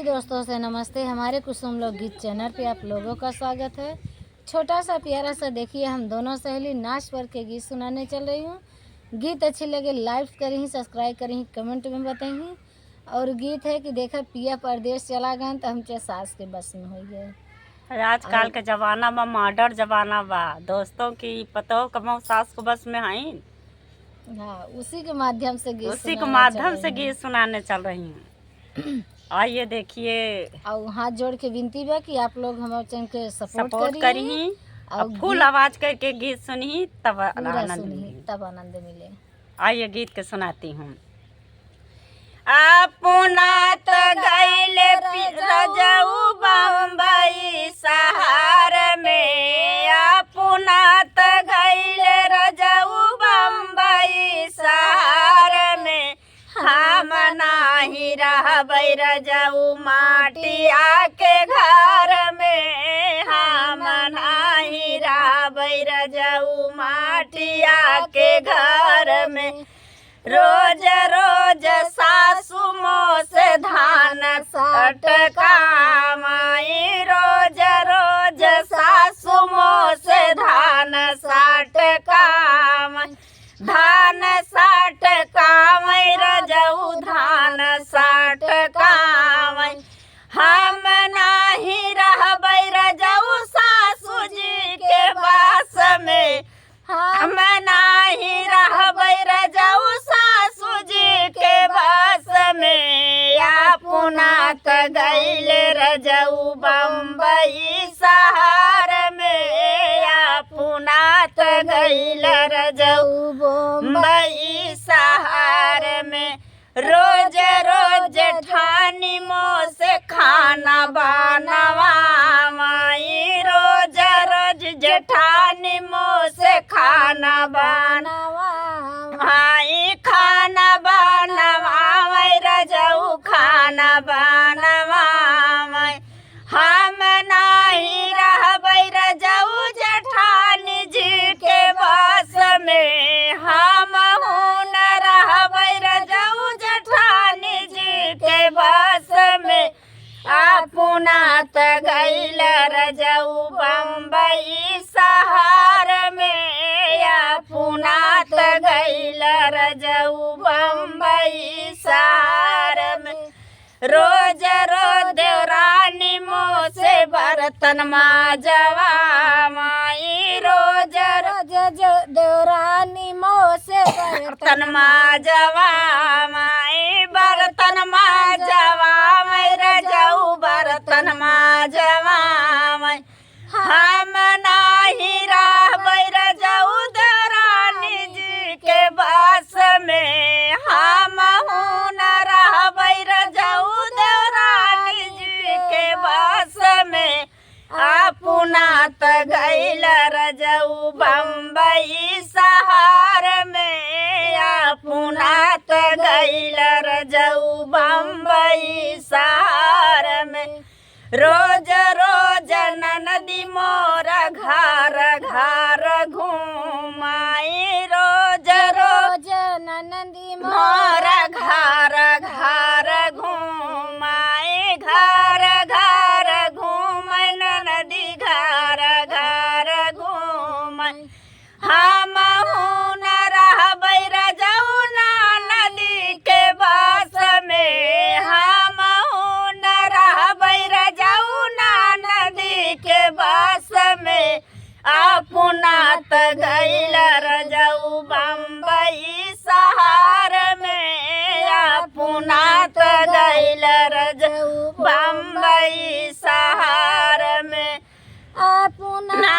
दोस्तों से नमस्ते। हमारे कुसुम लोक गीत चैनल पे आप लोगों का स्वागत है। छोटा सा प्यारा सा देखिए, हम दोनों सहेली नाच पर के गीत सुनाने चल रही हूँ। गीत अच्छे लगे लाइक करें, सब्सक्राइब करें, कमेंट में बताएं। और गीत है कि देखा पिया परदेश चला गया तो हमके सास के बस में हो गए। आजकल के जमाना में मॉडर्न जमाना बा, दोस्तों की पतो कमाओ सास को बस में आई। हाँ, उसी के माध्यम से गीत सुनाने चल रही हूँ। आइए देखिए और हाथ जोड़ के विनती बा कि आप लोग हमारे चैनल के सपोर्ट करी और फुल आवाज करके गीत सुनी तब आनंद मिले। आइए गीत के सुनाती हूँ। अपना तो गईले रजऊ बम्बई शहर में, अपना तो गईले रजऊ बम्बई शहर में। हम नाही रहबै रजऊ माटिया के घर में, हम नाही रहबै रजऊ माटिया के घर में। रोज रोज सासु मों से धान सटकामाई, रोज रोज सासु मों से धान सटकामाई। धान सटकामाई रजऊ धान सटकामाई। हम नाही रहबै रजऊ सासु जी के बास में, हम नाही रहबै रजऊ सासु जी के बास में। अपना त गईले रजऊ बम्बई शहर में, अपना त गईले रजऊ बम्बई शहर में। रोज रोज ठानी मों से खाना बनवा माई, रोज रोज जेठानी मों से खाना बनवा माई। खाना बनवा रजऊ खाना बनवा। हम नाही रहबै रजऊ जेठानी जी के बस में, हम न रहबै रजऊ जेठानी जी के बस में। अपना त गईल रजऊ बम्बई शहर में, अपना त गईल रजऊ बम्बई शहर में। रोज रोज देवरानी मों से बर्तन माजवा माई, रोज रोज देवरानी मों से बर्तन माजवा माई। बर्तन माजवा मैं रजऊ बर्तन माजवा मैं। हम नाही रहबै रजऊ देवरानी जी के बस में, हम न रहबै रजऊ देवरानी जी के बस में। अपना त गईल रजऊ बम्बई शहर में, अपना त गईल रजऊ बम्बई शहर में। रोज रोज ननदी मोरा घर घर घूमाई, रोज रोज ननदी मोरा घर घर घूमाई। घर घर घूमाई ननदी घर घर घूमाई। हम न रहबै रजऊ नदी के बस में, हम न रहबै रजऊ नदी के बस में। अपना त गईल रजऊ बम्बई शहर में, अपना त गईल रजऊ बम्बई शहर में। अपना